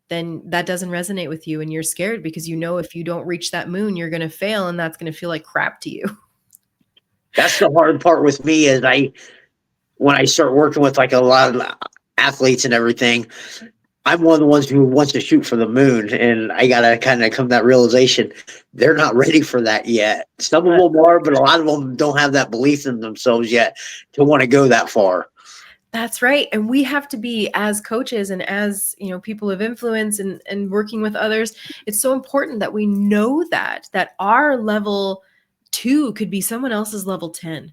then that doesn't resonate with you, and you're scared because you know if you don't reach that moon, you're going to fail, and that's going to feel like crap to you. That's the hard part with me is when I start working with like a lot of athletes and everything, I'm one of the ones who wants to shoot for the moon, and I gotta kind of come to that realization they're not ready for that yet. Some of them are, but a lot of them don't have that belief in themselves yet to want to go that far. That's right. And we have to be, as coaches and as, people of influence and working with others, it's so important that we know that our level 2 could be someone else's level 10.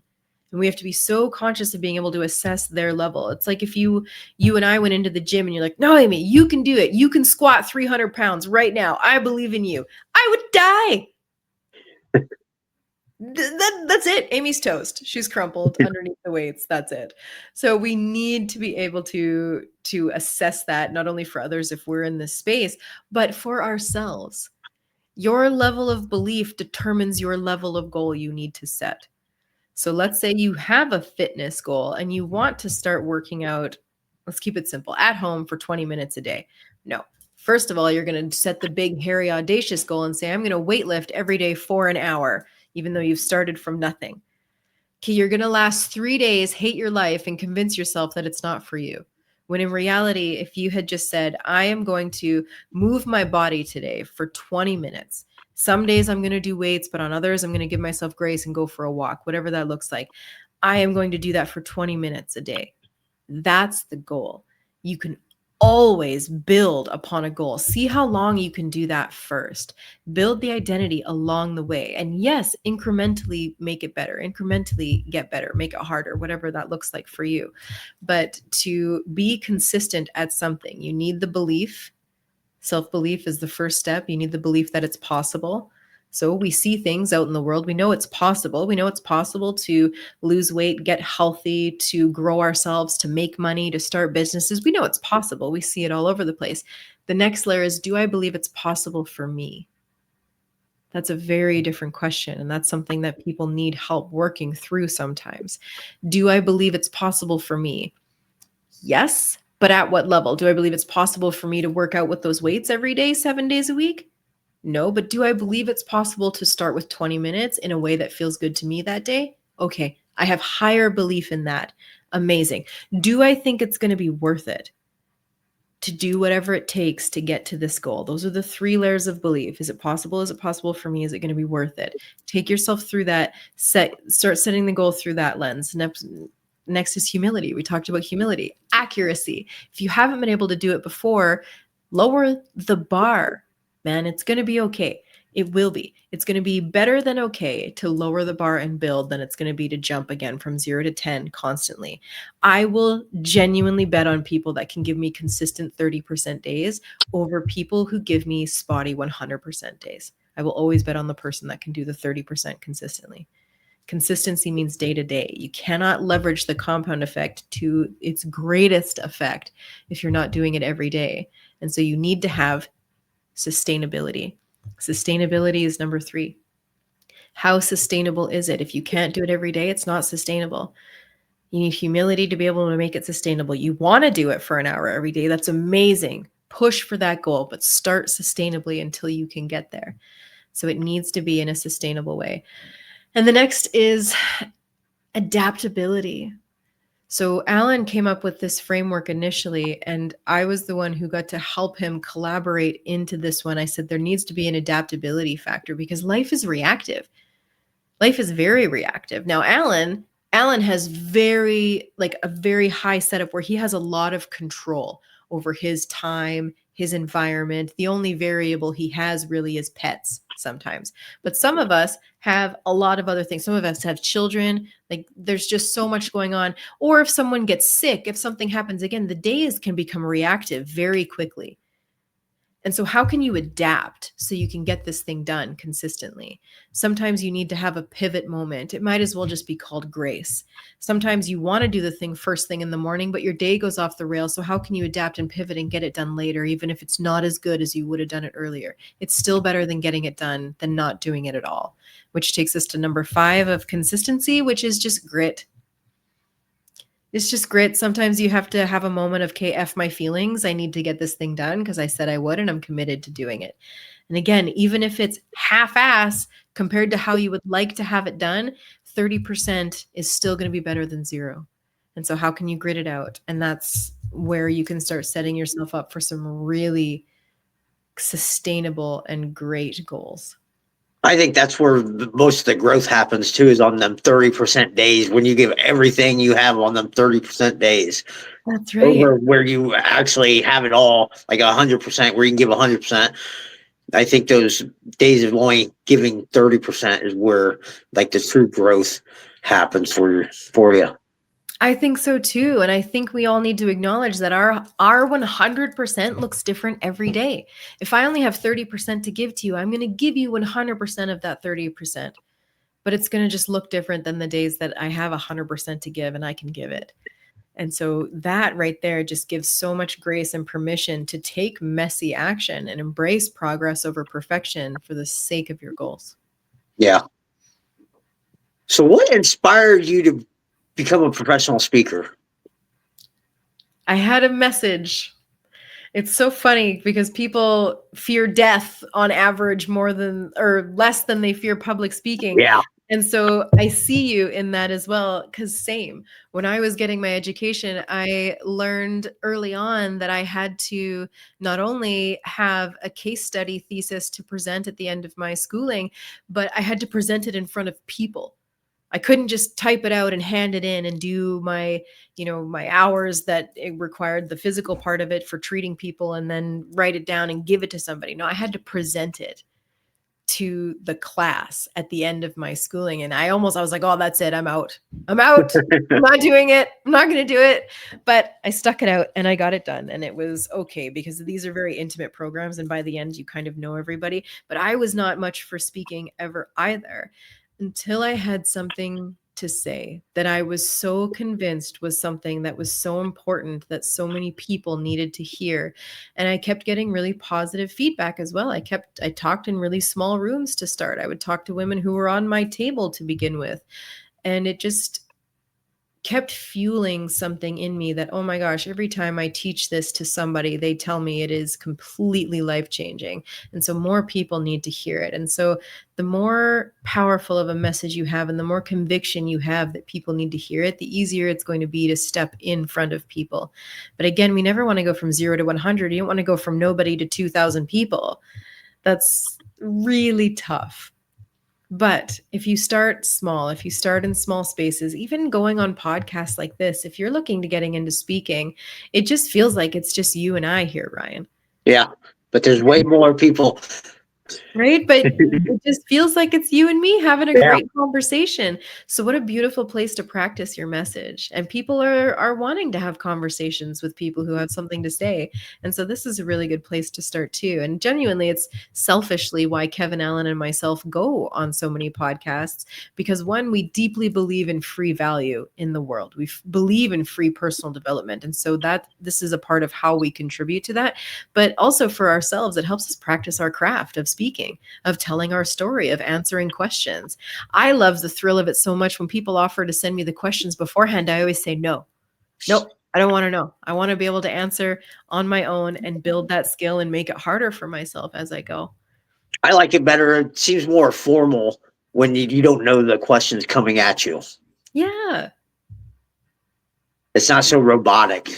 And we have to be so conscious of being able to assess their level. It's like if you and I went into the gym and you're like, no, Amy, you can do it. You can squat 300 pounds right now. I believe in you. I would die. That's it. Amy's toast. She's crumpled underneath the weights. That's it. So we need to be able to assess that, not only for others if we're in this space, but for ourselves. Your level of belief determines your level of goal you need to set. So let's say you have a fitness goal and you want to start working out. Let's keep it simple, at home for 20 minutes a day. No. First of all, you're going to set the big, hairy, audacious goal and say, I'm going to weightlift every day for an hour, even though you've started from nothing. Okay, you're going to last 3 days, hate your life, and convince yourself that it's not for you. When in reality, if you had just said, I am going to move my body today for 20 minutes. Some days I'm going to do weights, but on others, I'm going to give myself grace and go for a walk, whatever that looks like. I am going to do that for 20 minutes a day. That's the goal. You can always build upon a goal. See how long you can do that first. Build the identity along the way. And yes, incrementally make it better, incrementally get better, make it harder, whatever that looks like for you. But to be consistent at something, you need the belief. Self-belief is the first step. You need the belief that it's possible. So we see things out in the world. We know it's possible. We know it's possible to lose weight, get healthy, to grow ourselves, to make money, to start businesses. We know it's possible. We see it all over the place. The next layer is, do I believe it's possible for me? That's a very different question. And that's something that people need help working through sometimes. Do I believe it's possible for me? Yes. But at what level? Do I believe it's possible for me to work out with those weights every day, 7 days a week? No, but do I believe it's possible to start with 20 minutes in a way that feels good to me that day? Okay, I have higher belief in that. Amazing. Do I think it's going to be worth it to do whatever it takes to get to this goal? Those are the 3 layers of belief. Is it possible? Is it possible for me? Is it going to be worth it? Take yourself through that. Start setting the goal through that lens. Next is humility. We talked about humility, accuracy. If you haven't been able to do it before, lower the bar, man. It's going to be okay. It will be. It's going to be better than okay to lower the bar and build than it's going to be to jump again from 0 to 10 constantly. I will genuinely bet on people that can give me consistent 30% days over people who give me spotty 100% days. I will always bet on the person that can do the 30% consistently. Consistency means day to day. You cannot leverage the compound effect to its greatest effect if you're not doing it every day. And so you need to have sustainability. Sustainability is number 3. How sustainable is it? If you can't do it every day, it's not sustainable. You need humility to be able to make it sustainable. You want to do it for an hour every day. That's amazing. Push for that goal, but start sustainably until you can get there. So it needs to be in a sustainable way. And the next is adaptability. So Alan came up with this framework initially, and I was the one who got to help him collaborate into this one. I said there needs to be an adaptability factor because life is reactive. Life is very reactive. Now, Alan has a very high setup where he has a lot of control over his time, his environment. The only variable he has really is pets sometimes. But some of us have a lot of other things. Some of us have children. Like there's just so much going on. Or if someone gets sick, if something happens again, the days can become reactive very quickly. And so how can you adapt so you can get this thing done consistently? Sometimes you need to have a pivot moment. It might as well just be called grace. Sometimes you want to do the thing first thing in the morning, but your day goes off the rails. So how can you adapt and pivot and get it done later, even if it's not as good as you would have done it earlier? It's still better than getting it done than not doing it at all, which takes us to number 5 of consistency, which is just grit. It's just grit. Sometimes you have to have a moment of KF my feelings. I need to get this thing done because I said I would and I'm committed to doing it. And again, even if it's half-ass compared to how you would like to have it done, 30% is still going to be better than 0. And so how can you grit it out? And that's where you can start setting yourself up for some really sustainable and great goals. I think that's where most of the growth happens too, is on them 30% days when you give everything you have on them 30% days. That's right. Over where you actually have it all like 100%, where you can give 100%. I think those days of only giving 30% is where like the true growth happens for you. I think so too. And I think we all need to acknowledge that our 100% looks different every day. If I only have 30% to give to you, I'm going to give you 100% of that 30%. But it's going to just look different than the days that I have 100% to give and I can give it. And so that right there just gives so much grace and permission to take messy action and embrace progress over perfection for the sake of your goals. Yeah. So what inspired you to become a professional speaker? I had a message. It's so funny because people fear death on average more than or less than they fear public speaking. Yeah. And so I see you in that as well, because same. When I was getting my education, I learned early on that I had to not only have a case study thesis to present at the end of my schooling, but I had to present it in front of people. I couldn't just type it out and hand it in and do my, my hours that it required the physical part of it for treating people and then write it down and give it to somebody. No, I had to present it to the class at the end of my schooling. And I was like, oh, that's it. I'm out. I'm not doing it. I'm not going to do it. But I stuck it out and I got it done. And it was okay because these are very intimate programs. And by the end, you kind of know everybody. But I was not much for speaking ever either until I had something to say that I was so convinced was something that was so important that so many people needed to hear. And I kept getting really positive feedback as well. I talked in really small rooms to start. I would talk to women who were on my table to begin with. And it just kept fueling something in me that, oh my gosh, every time I teach this to somebody, they tell me it is completely life changing. And so more people need to hear it. And so the more powerful of a message you have and the more conviction you have that people need to hear it, the easier it's going to be to step in front of people. But again, we never want to go from 0 to 100. You don't want to go from nobody to 2,000 people. That's really tough. But if you start small, if you start in small spaces, even going on podcasts like this, if you're looking to getting into speaking, it just feels like it's just you and I here, Ryan. Yeah, but there's way more people. Right? But it just feels like it's you and me having a Yeah, great conversation. So what a beautiful place to practice your message. And people are wanting to have conversations with people who have something to say. And so this is a really good place to start too. And genuinely, it's selfishly why Kevin Allen and myself go on so many podcasts, because one, we deeply believe in free value in the world. We believe in free personal development. And so that this is a part of how we contribute to that. But also for ourselves, it helps us practice our craft of speaking, of telling our story, of answering questions. I love the thrill of it so much. When people offer to send me the questions beforehand, I always say no. Nope, I don't want to know. I want to be able to answer on my own and build that skill and make it harder for myself as I go. I like it better. It seems more formal when you don't know the questions coming at you. Yeah. It's not so robotic.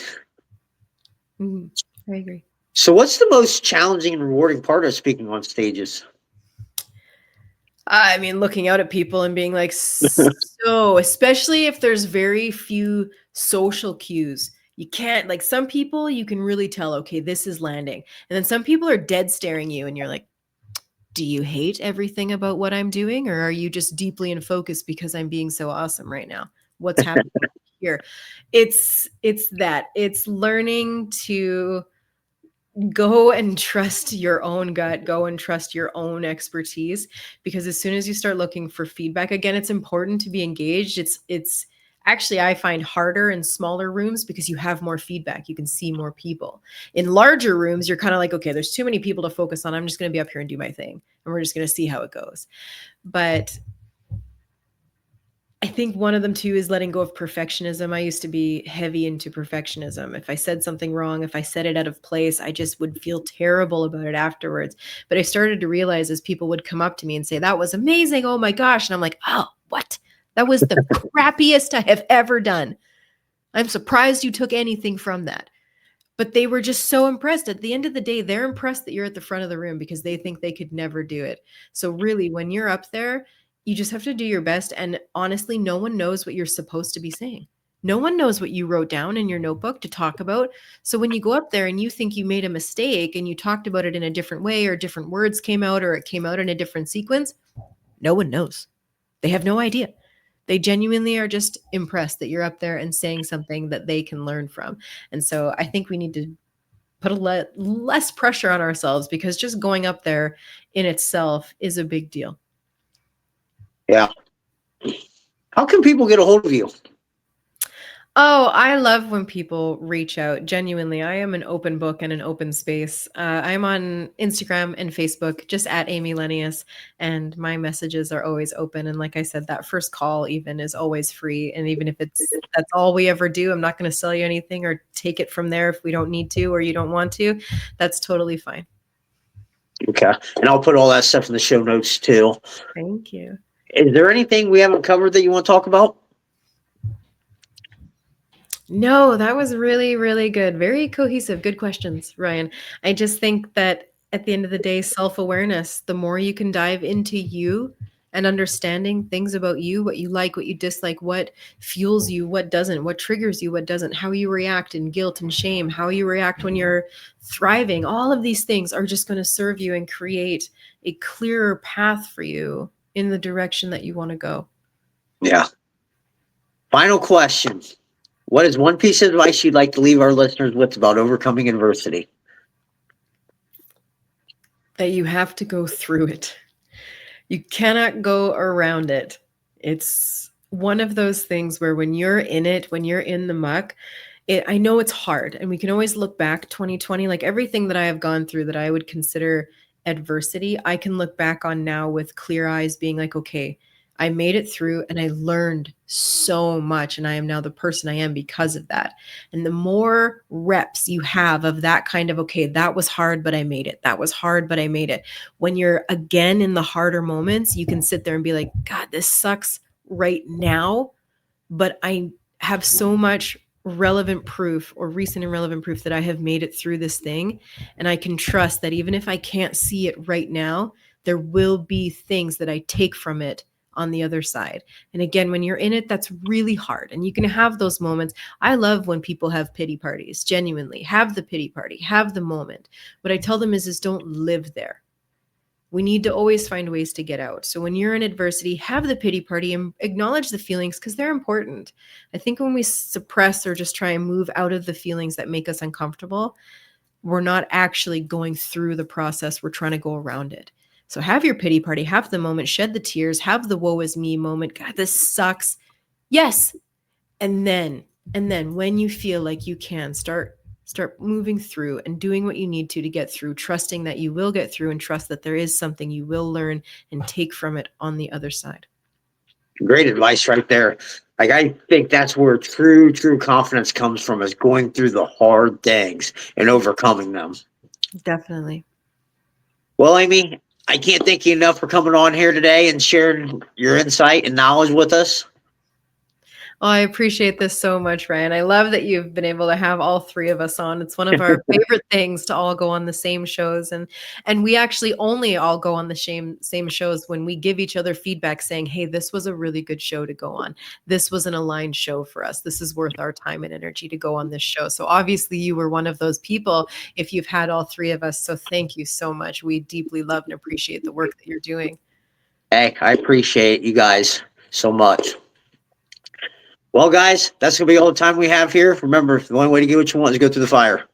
Mhm. I agree. So, what's the most challenging and rewarding part of speaking on stages? I mean, looking out at people and being like, so, especially if there's very few social cues. You can't, like, some people you can really tell, okay, this is landing. And then some people are dead staring you, and you're like, do you hate everything about what I'm doing? Or are you just deeply in focus because I'm being so awesome right now? What's happening here? It's learning to go and trust your own gut, go and trust your own expertise, because as soon as you start looking for feedback, again, it's important to be engaged. It's actually, I find, harder in smaller rooms because you have more feedback, you can see more people. In larger rooms, you're kind of like, okay, there's too many people to focus on, I'm just going to be up here and do my thing, and we're just going to see how it goes. But I think one of them too is letting go of perfectionism. I used to be heavy into perfectionism. If I said something wrong, if I said it out of place, I just would feel terrible about it afterwards. But I started to realize as people would come up to me and say, that was amazing. Oh my gosh. And I'm like, oh, what? That was the crappiest I have ever done. I'm surprised you took anything from that. But they were just so impressed. At the end of the day, they're impressed that you're at the front of the room because they think they could never do it. So really, when you're up there, you just have to do your best. And honestly, no one knows what you're supposed to be saying. No one knows what you wrote down in your notebook to talk about. So when you go up there and you think you made a mistake and you talked about it in a different way, or different words came out, or it came out in a different sequence, no one knows. They have no idea. They genuinely are just impressed that you're up there and saying something that they can learn from. And so I think we need to put less pressure on ourselves, because just going up there in itself is a big deal. Yeah. How can people get a hold of you? Oh, I love when people reach out. Genuinely, I am an open book and an open space. I'm on Instagram and Facebook, just at Amy Lenius, and my messages are always open. And like I said, that first call even is always free. And even if that's all we ever do, I'm not going to sell you anything or take it from there if we don't need to or you don't want to. That's totally fine. Okay. And I'll put all that stuff in the show notes too. Thank you. Is there anything we haven't covered that you want to talk about? No, that was really, really good. Very cohesive. Good questions, Ryan. I just think that at the end of the day, self awareness, the more you can dive into you and understanding things about you, what you like, what you dislike, what fuels you, what doesn't, what triggers you, what doesn't, how you react in guilt and shame, how you react when you're thriving, all of these things are just going to serve you and create a clearer path for you in the direction that you want to go. Yeah. Final question. What is one piece of advice you'd like to leave our listeners with about overcoming adversity? That you have to go through it. You cannot go around it. It's one of those things where when you're in it, when you're in the muck, I know it's hard, and we can always look back 2020, like everything that I have gone through that I would consider adversity, I can look back on now with clear eyes being like, okay, I made it through and I learned so much. And I am now the person I am because of that. And the more reps you have of that kind of, okay, that was hard, but I made it. That was hard, but I made it. When you're again in the harder moments, you can sit there and be like, God, this sucks right now, but I have so much relevant proof or recent and relevant proof that I have made it through this thing. And I can trust that even if I can't see it right now, there will be things that I take from it on the other side. And again, when you're in it, that's really hard. And you can have those moments. I love when people have pity parties, genuinely. Have the pity party, have the moment. What I tell them is don't live there. We need to always find ways to get out. So when you're in adversity, have the pity party and acknowledge the feelings because they're important. I think when we suppress or just try and move out of the feelings that make us uncomfortable, we're not actually going through the process. We're trying to go around it. So have your pity party, have the moment, shed the tears, have the woe is me moment. God, this sucks. Yes. And then when you feel like you can start moving through and doing what you need to get through, trusting that you will get through and trust that there is something you will learn and take from it on the other side. Great advice right there. Like, I think that's where true confidence comes from, is going through the hard things and overcoming them. Definitely. Well, Amy, I can't thank you enough for coming on here today and sharing your insight and knowledge with us. Oh, I appreciate this so much, Ryan. I love that you've been able to have all three of us on. It's one of our favorite things to all go on the same shows, and we actually only all go on the same shows when we give each other feedback saying, "Hey, this was a really good show to go on. This was an aligned show for us. This is worth our time and energy to go on this show." So obviously you were one of those people if you've had all three of us. So thank you so much. We deeply love and appreciate the work that you're doing. Hey, I appreciate you guys so much. Well, guys, that's going to be all the time we have here. Remember, the only way to get what you want is go through the fire.